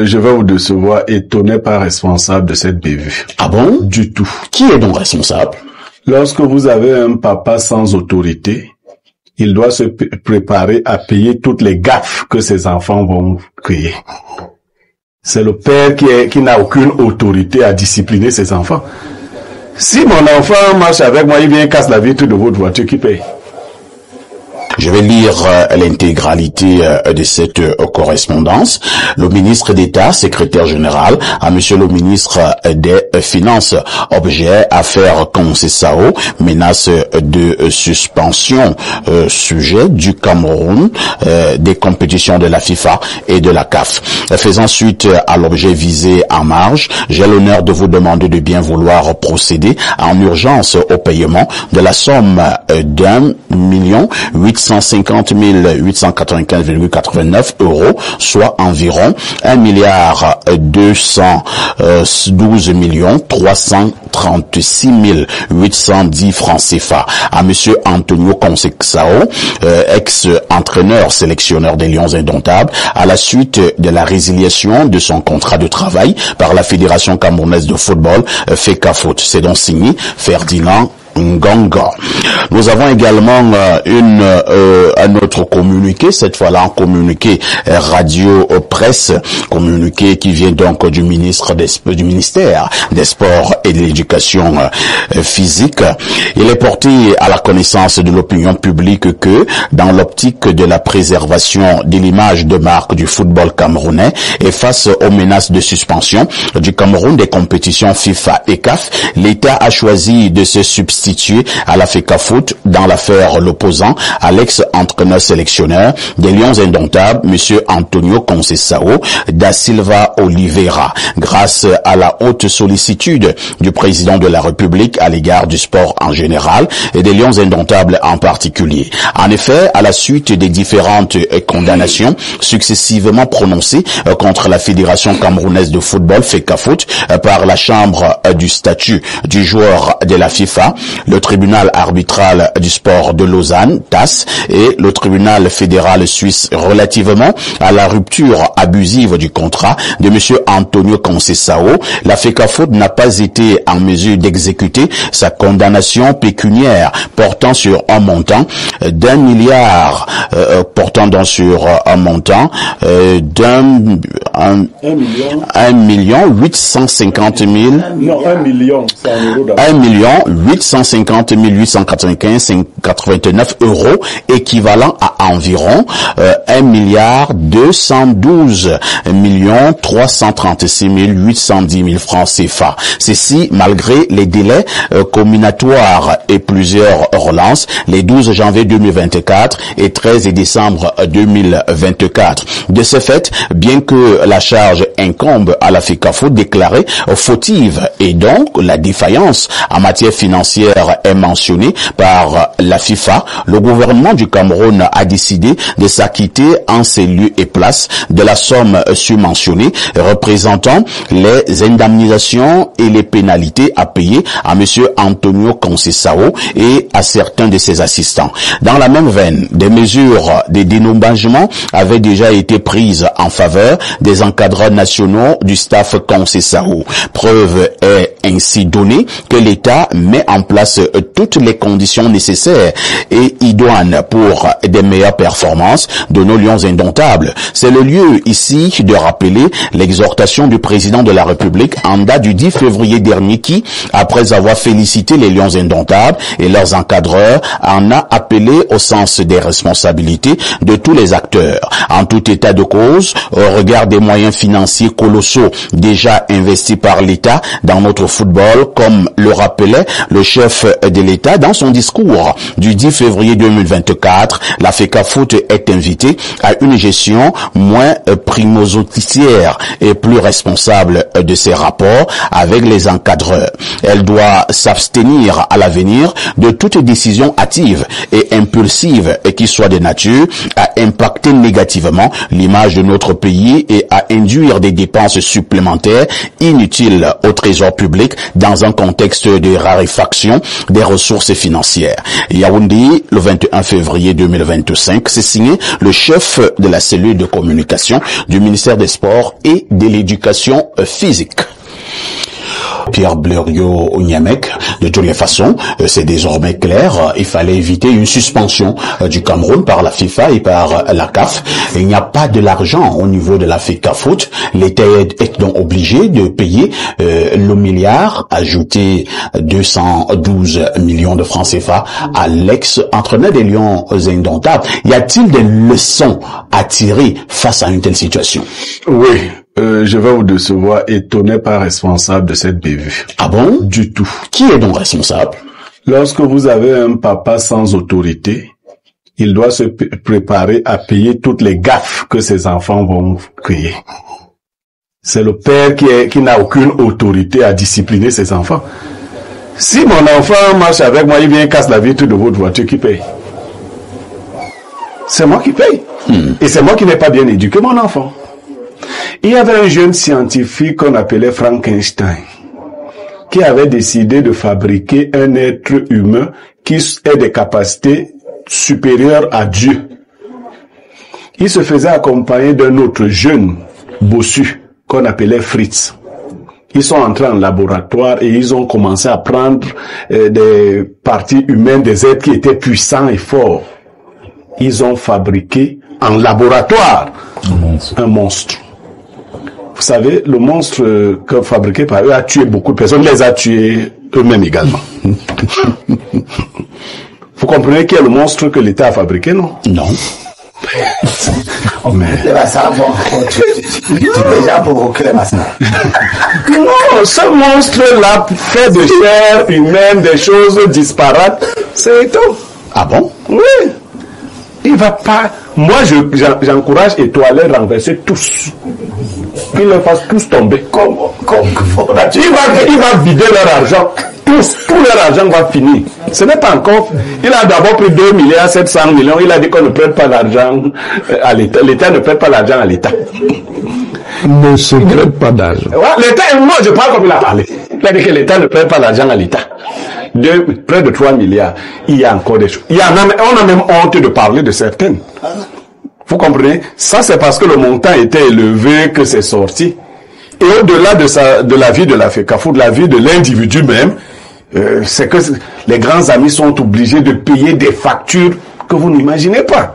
Je vais vous décevoir et tu n'es pas responsable de cette bévue. Ah bon? Du tout. Qui est donc responsable? Lorsque vous avez un papa sans autorité, il doit se préparer à payer toutes les gaffes que ses enfants vont créer. C'est le père qui n'a aucune autorité à discipliner ses enfants. Si mon enfant marche avec moi, il vient casse la vitre de votre voiture, qui paye? Je vais lire l'intégralité de cette correspondance. Le ministre d'État, secrétaire général, à monsieur le ministre des Finances, objet, affaire Concessao, menace de suspension, sujet du Cameroun, des compétitions de la FIFA et de la CAF. Faisant suite à l'objet visé en marge, j'ai l'honneur de vous demander de bien vouloir procéder en urgence au paiement de la somme d'1,850,895,89 €, soit environ 1,212,336,810 francs CFA à monsieur Antonio Concessao, ex-entraîneur sélectionneur des Lions Indomptables, à la suite de la résiliation de son contrat de travail par la Fédération camerounaise de football, FECAFOOT. C'est donc signé Ferdinand Ngonga. Nous avons également un autre communiqué, cette fois-là un communiqué radio-presse, communiqué qui vient donc du ministère des Sports et de l'Éducation physique. Il est porté à la connaissance de l'opinion publique que, dans l'optique de la préservation de l'image de marque du football camerounais et face aux menaces de suspension du Cameroun des compétitions FIFA et CAF, l'État a choisi de se substituer à la FECAFOOT dans l'affaire l'opposant à l'ex-entraîneur sélectionneur des Lions Indomptables, monsieur Antonio Concessao da Silva Oliveira, grâce à la haute sollicitude du président de la République à l'égard du sport en général et des Lions Indomptables en particulier. En effet, à la suite des différentes condamnations successivement prononcées contre la Fédération camerounaise de football FECAFOOT par la Chambre du statut du joueur de la FIFA, le tribunal arbitral du sport de Lausanne, TAS, et le tribunal fédéral suisse relativement à la rupture abusive du contrat de monsieur Antonio Concessao, la FECAFOOT n'a pas été en mesure d'exécuter sa condamnation pécuniaire portant sur un montant d'1 milliard, €, équivalent à environ 1,212,336,810 francs CFA. Ceci malgré les délais comminatoires et plusieurs relances les 12 janvier 2024 et 13 décembre 2024. De ce fait, bien que la charge incombe à la FECAFOOT déclarée fautive et donc la défaillance en matière financière est mentionnée par la FIFA, le gouvernement du Cameroun a décidé de s'acquitter en ses lieux et places de la somme subventionnée représentant les indemnisations et les pénalités à payer à monsieur Antonio Concessao et à certains de ses assistants. Dans la même veine, des mesures de dédommagement avaient déjà été prises en faveur des encadreurs nationaux du staff Concessao. Preuve est ainsi donnée que l'État met en place toutes les conditions nécessaires et idoines pour des meilleures performances de nos Lions Indomptables. C'est le lieu ici de rappeler l'exhortation du président de la République en date du 10 février dernier qui, après avoir félicité les Lions Indomptables et leurs encadreurs, en a appelé au sens des responsabilités de tous les acteurs. En tout état de cause, au regard des moyens financiers colossaux déjà investis par l'État dans notre football, comme le rappelait le chef de l'État dans son discours du 10 février 2024, la FECAFOOT est invitée à une gestion moins primosotière et plus responsable de ses rapports avec les encadreurs. Elle doit s'abstenir à l'avenir de toute décision hâtive et impulsive et qui soit de nature à impacter négativement l'image de notre pays et à induire des dépenses supplémentaires inutiles au trésor public. publique dans un contexte de raréfaction des ressources financières. Yaoundé, le 21 février 2025, c'est signé le chef de la cellule de communication du ministère des Sports et de l'Éducation physique. Pierre Blériot Niamek, de toutes les façons, c'est désormais clair, il fallait éviter une suspension du Cameroun par la FIFA et par la CAF. Il n'y a pas de l'argent au niveau de la FECAFOOT. L'État est donc obligé de payer le milliard, ajouté 212 millions de francs CFA à l'ex-entraîneur des Lions indomptables. Y a-t-il des leçons à tirer face à une telle situation? Oui. Je vais vous décevoir, étonné pas responsable de cette bévue. Ah bon? Du tout. Qui est donc responsable? Lorsque vous avez un papa sans autorité, il doit se préparer à payer toutes les gaffes que ses enfants vont créer. C'est le père qui n'a aucune autorité à discipliner ses enfants. Si mon enfant marche avec moi, il vient casse la vitre de votre voiture, qui paye? C'est moi qui paye. Et c'est moi qui n'ai pas bien éduqué mon enfant. Il y avait un jeune scientifique qu'on appelait Frankenstein, qui avait décidé de fabriquer un être humain qui ait des capacités supérieures à Dieu. Il se faisait accompagner d'un autre jeune bossu qu'on appelait Fritz. Ils sont entrés en laboratoire et ils ont commencé à prendre des parties humaines des êtres qui étaient puissants et forts. Ils ont fabriqué en laboratoire un monstre. Vous savez, le monstre fabriqué par eux a tué beaucoup de personnes, les a tués eux-mêmes également. Vous comprenez qui est le monstre que l'État a fabriqué, non? Non. Oh, mais... déjà provoqué les masses. Non, ce monstre-là fait de chair humaine des choses disparates. C'est tout. Ah bon? Oui. Il va pas... Moi, j'encourage Étoile à renverser tous. Qu'ils les fassent tous tomber. Il va vider leur argent. Tout leur argent va finir. Ce n'est pas encore... Il a d'abord pris 2 milliards 700 millions. Il a dit qu'on ne prête pas l'argent à l'État. L'État ne prête pas l'argent à l'État. Ne se prête pas d'argent. L'État, moi je parle comme il a parlé. Il a dit que l'État ne prête pas l'argent à l'État. Près de 3 milliards. Il y a encore des choses. On a même honte de parler de certaines. Vous comprenez? Ça, c'est parce que le montant était élevé que c'est sorti. Et au-delà de la vie de la FECAFOOT, de la vie de l'individu même, c'est que les grands amis sont obligés de payer des factures que vous n'imaginez pas.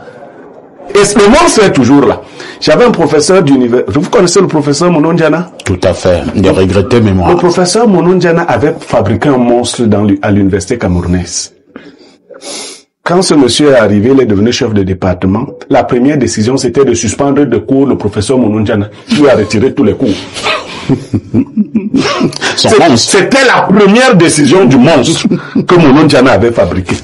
Et le monstre est toujours là. J'avais un professeur d'université. Vous connaissez le professeur Monondiana? Tout à fait. De regretter mémoire. Le professeur Monondiana avait fabriqué un monstre à l'université camerounaise. Quand ce monsieur est arrivé, il est devenu chef de département. La première décision, c'était de suspendre de cours le professeur Monondiana, qui a retiré tous les cours. C'était la première décision du monstre que Monondiana avait fabriqué.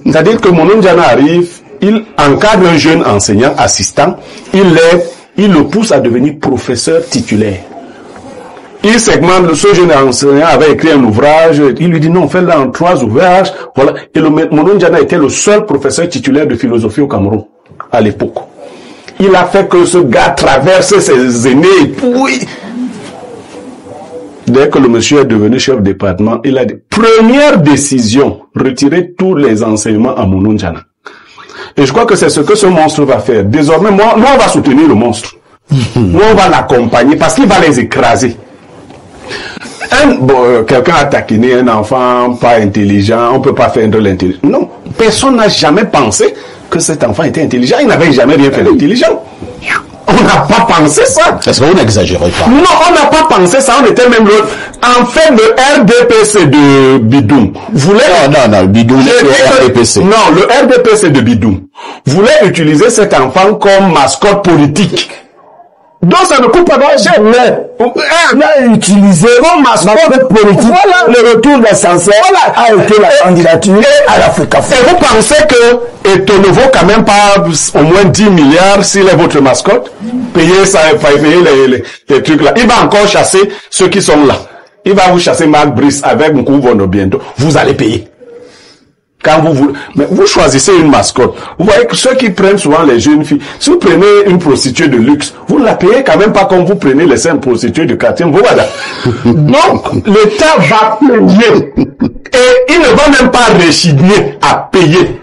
C'est-à-dire que Monondiana arrive, il encadre un jeune enseignant assistant, il le pousse à devenir professeur titulaire. Il segmente, ce jeune enseignant avait écrit un ouvrage, il lui dit non, fais-le en 3 ouvrages, voilà. Et Monondiana était le seul professeur titulaire de philosophie au Cameroun, à l'époque. Il a fait que ce gars traverse ses aînés et tout. Dès que le monsieur est devenu chef de département, il a dit, première décision, retirer tous les enseignements à Monondiana. Et je crois que c'est ce que ce monstre va faire. Désormais, moi, on va soutenir le monstre. Nous, on va l'accompagner parce qu'il va les écraser. Quelqu'un a taquiné un enfant pas intelligent, on peut pas faire de l'intelligence. Non, personne n'a jamais pensé que cet enfant était intelligent. Il n'avait jamais rien fait d'intelligent. On n'a pas pensé ça. Est-ce que vous n'exagérez pas? Non, on n'a pas pensé ça. On était même en fait, le RDPC de Bidoum voulait... Non, Bidoum, le RDPC. Non, le RDPC de Bidoum voulait utiliser cet enfant comme mascotte politique. Donc ça ne coûte pas d'argent. Mais on a utilisé comme mascotte politique. Voilà. Le retour d'essentiel a été la candidature à la FECAFOOT. Et vous pensez que Eto'o ne vaut quand même pas au moins 10 milliards s'il est votre mascotte? Payez ça, payer les trucs là. Il va encore chasser ceux qui sont là. Il va vous chasser Marc Brice avec Nkuvono bientôt. Vous allez payer. Quand mais vous choisissez une mascotte. Vous voyez que ceux qui prennent souvent les jeunes filles, si vous prenez une prostituée de luxe, vous ne la payez quand même pas comme vous prenez les 5 prostituées de quartier. Voilà. Donc, l'État va payer. Et il ne va même pas réchigner à payer.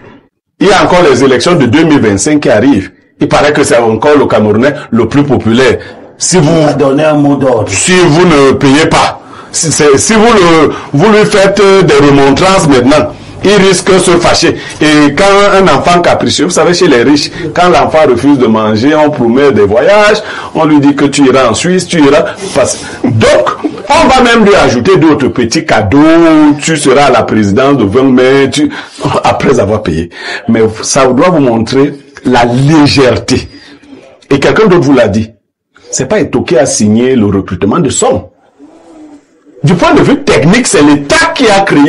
Il y a encore les élections de 2025 qui arrivent. Il paraît que c'est encore le Camerounais le plus populaire. Si vous donnez un mot d'ordre. Si vous ne payez pas, si vous lui faites des remontrances maintenant, il risque de se fâcher. Et quand un enfant capricieux, vous savez, chez les riches, quand l'enfant refuse de manger, on promet des voyages, on lui dit que tu iras en Suisse, tu iras. Donc, on va même lui ajouter d'autres petits cadeaux, tu seras à la présidence de 20 mai, après avoir payé. Mais ça doit vous montrer la légèreté. Et quelqu'un d'autre vous l'a dit. C'est pas Eto'o à signer le recrutement de Somme. Du point de vue technique, c'est l'État qui a créé,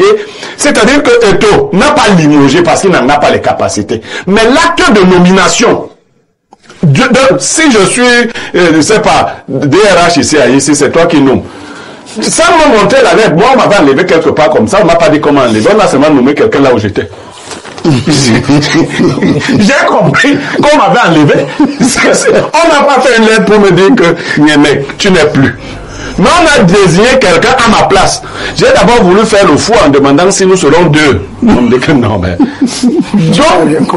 c'est-à-dire que Eto'o n'a pas limogé parce qu'il n'en a pas les capacités. Mais l'acte de nomination, si je suis, je sais pas, DRH ici, c'est toi qui nommes. Sans me montrer la lettre, moi on m'avait enlevé quelque part comme ça, on m'a pas dit comment enlever, on a seulement nommé quelqu'un là où j'étais. J'ai compris qu'on m'avait enlevé. On n'a pas fait une lettre pour me dire que tu n'es plus. Mais on a désigné quelqu'un à ma place. J'ai d'abord voulu faire le fou en demandant si nous serons 2. On me dit que non, mais... Donc,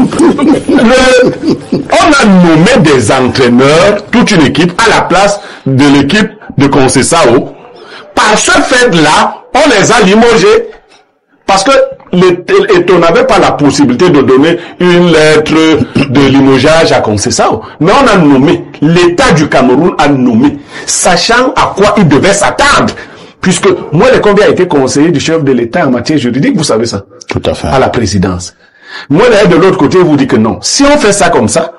on a nommé des entraîneurs, toute une équipe, à la place de l'équipe de Conceição. Par ce fait-là, on les a limogés. Parce que l'État n'avait pas la possibilité de donner une lettre de limogeage à Conceição. Mais on a nommé, l'État du Cameroun a nommé, sachant à quoi il devait s'attendre. Puisque moi, le combien a été conseiller du chef de l'État en matière juridique, vous savez ça? Tout à fait. À la présidence. Moi, de l'autre côté, vous dit que non. Si on fait ça comme ça,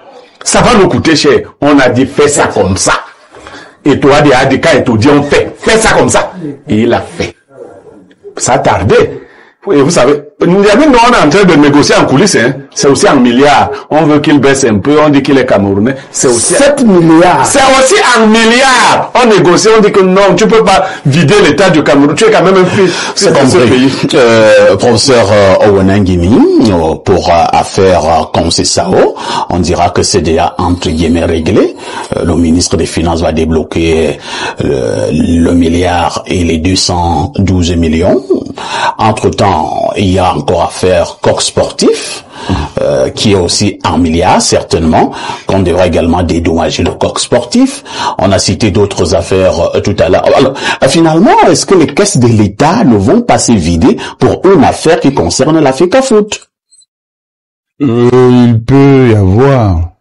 ça va nous coûter cher. On a dit, fais ça comme ça. Et toi, des ADK, et tout dit, on fait ça comme ça. Et il a fait. Ça a tardé. Et vous savez, nous, on est en train de négocier en coulisses, hein. C'est aussi en milliards. On veut qu'il baisse un peu, on dit qu'il est Camerounais. C'est aussi 7 milliards. C'est aussi en milliards. On négocie, on dit que non, tu peux pas vider l'État du Cameroun. Tu es quand même un fils dans ce pays. Professeur Owenangimi, pour affaire Conceição, on dira que c'est déjà entre guillemets réglé. Le ministre des Finances va débloquer le milliard et les 212 millions. Entre-temps, il y a encore à faire Coq Sportif, qui est aussi en milliards, certainement, qu'on devra également dédommager le Coq Sportif. On a cité d'autres affaires tout à l'heure. Alors, finalement, est-ce que les caisses de l'État ne vont pas se vider pour une affaire qui concerne la FECAFOOT? Il peut y avoir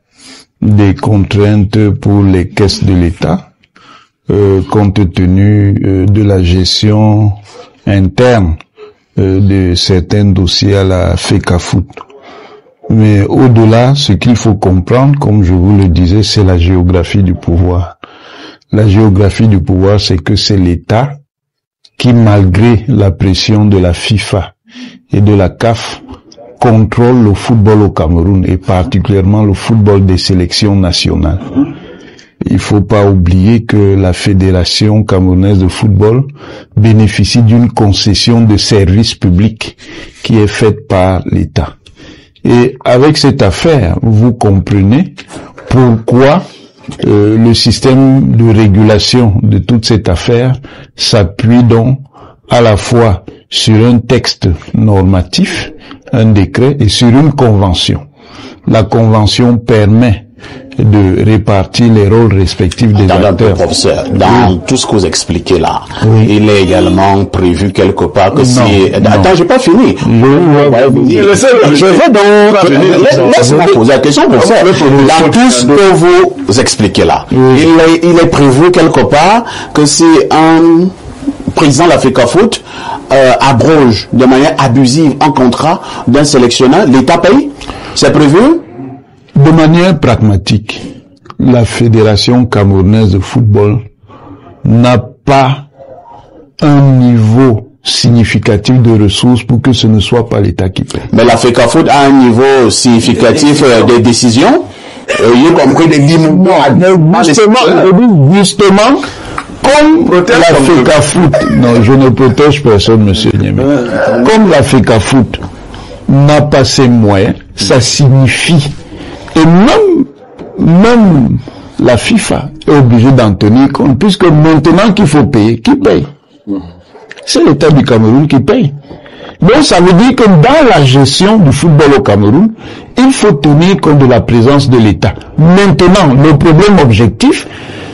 des contraintes pour les caisses de l'État, compte tenu de la gestion interne de certains dossiers à la FECAFOOT. Mais au-delà, ce qu'il faut comprendre, comme je vous le disais, c'est la géographie du pouvoir. La géographie du pouvoir, c'est que c'est l'État qui, malgré la pression de la FIFA et de la CAF, contrôle le football au Cameroun et particulièrement le football des sélections nationales. Il faut pas oublier que la Fédération camerounaise de football bénéficie d'une concession de service public qui est faite par l'État. Et avec cette affaire, vous comprenez pourquoi le système de régulation de toute cette affaire s'appuie donc à la fois sur un texte normatif, un décret, et sur une convention. La convention permet de répartir les rôles respectifs des acteurs. Professeur, dans tout ce que vous expliquez là, il est également prévu quelque part que si... Attends, j'ai pas fini. Je vais donc... Laisse-moi poser la question, professeur. Dans tout ce que vous expliquez là, il est prévu quelque part que si un président de la FECAFOOT abroge de manière abusive un contrat d'un sélectionneur, l'État paye? C'est prévu? De manière pragmatique, la Fédération camerounaise de football n'a pas un niveau significatif de ressources pour que ce ne soit pas l'État qui paie. Mais la FECAFOOT a un niveau significatif des décisions, y compris des Justement, comme la FECAFOOT, non, je ne protège personne, monsieur Niémé, comme la FECAFOOT n'a pas ses moyens, ça signifie, et même la FIFA est obligée d'en tenir compte, puisque maintenant qu'il faut payer, qui paye? C'est l'État du Cameroun qui paye. Donc ça veut dire que dans la gestion du football au Cameroun, il faut tenir compte de la présence de l'État. Maintenant, le problème objectif,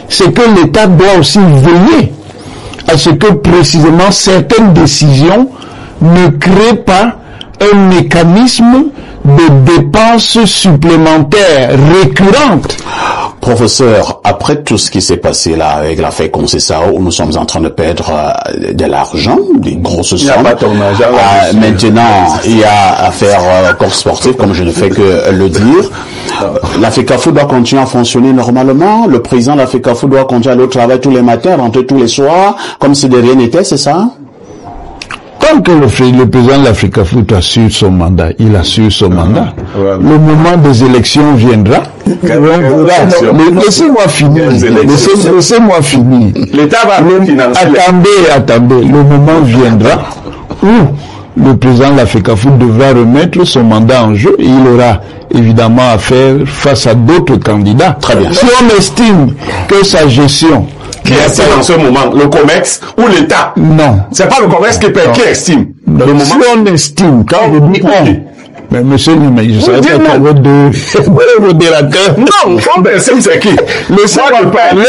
c'est que l'État doit aussi veiller à ce que précisément certaines décisions ne créent pas un mécanisme de dépenses supplémentaires récurrentes. Professeur, après tout ce qui s'est passé là avec l'affaire Concessao, où nous sommes en train de perdre de l'argent, des grosses sommes. Maintenant, il y a affaire corps sportif, comme je ne fais que le dire. La FECAFO doit continuer à fonctionner normalement. Le président de la FECAFO doit continuer à aller au travail tous les matins, rentrer tous les soirs, comme si de rien n'était, c'est ça? Tant que le président de la FECAFO assure son mandat, il assure son mandat. Le moment des élections viendra. Laissez-moi finir. Laissez-moi finir. L'État va financer. Attendez. Le moment viendra où le président de la FECAFO devra remettre son mandat en jeu et il aura évidemment à faire face à d'autres candidats. Très bien. Si on estime que sa gestion qui estime en ce moment, le COMEX ou l'État? Non. C'est pas le COMEX qui paye, qui estime? Le moment. Si on estime, quand on dit on, mais monsieur, je savais pas qu'il y avait deux modérateurs. Non, on estime c'est qui? Laissez-moi parler.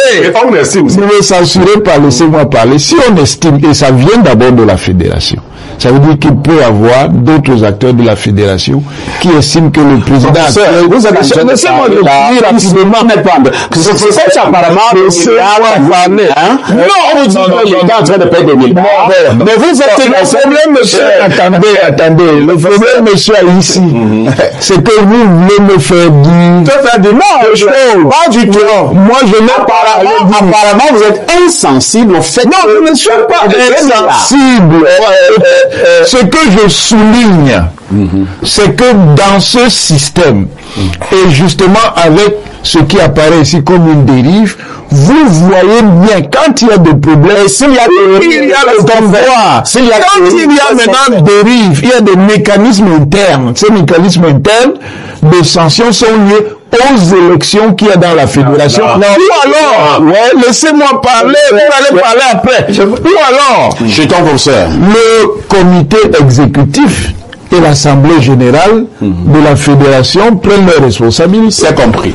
On estime. Ne me censurez pas, laissez-moi parler. Si on estime, et ça vient d'abord de la fédération, ça veut dire qu'il peut y avoir d'autres acteurs de la fédération qui estiment que le président... Vous avez laissez-moi le dire rapidement. C'est ça apparemment... Laissez-moi parler. Non, on dit que l'État est en train de payer des milliards. Mais vous êtes... Le problème, monsieur... Attendez. Le problème, monsieur, ici, c'est que vous voulez me faire dire... Non, pas du tout. Moi, je n'ai pas... Apparemment, vous êtes insensible au fait... Non, je ne suis pas insensible. Ce que je souligne, c'est que dans ce système, et justement avec ce qui apparaît ici comme une dérive, vous voyez bien, quand il y a des problèmes, s'il y a le convoi, quand il y a maintenant dérive, il y a des mécanismes internes. Ces mécanismes internes de sanctions sont liés aux élections qu'il y a dans la fédération. Laissez-moi parler, vous allez parler après. Je t'en professeur. Le comité exécutif et l'assemblée générale de la fédération prennent leurs responsabilités. C'est compris.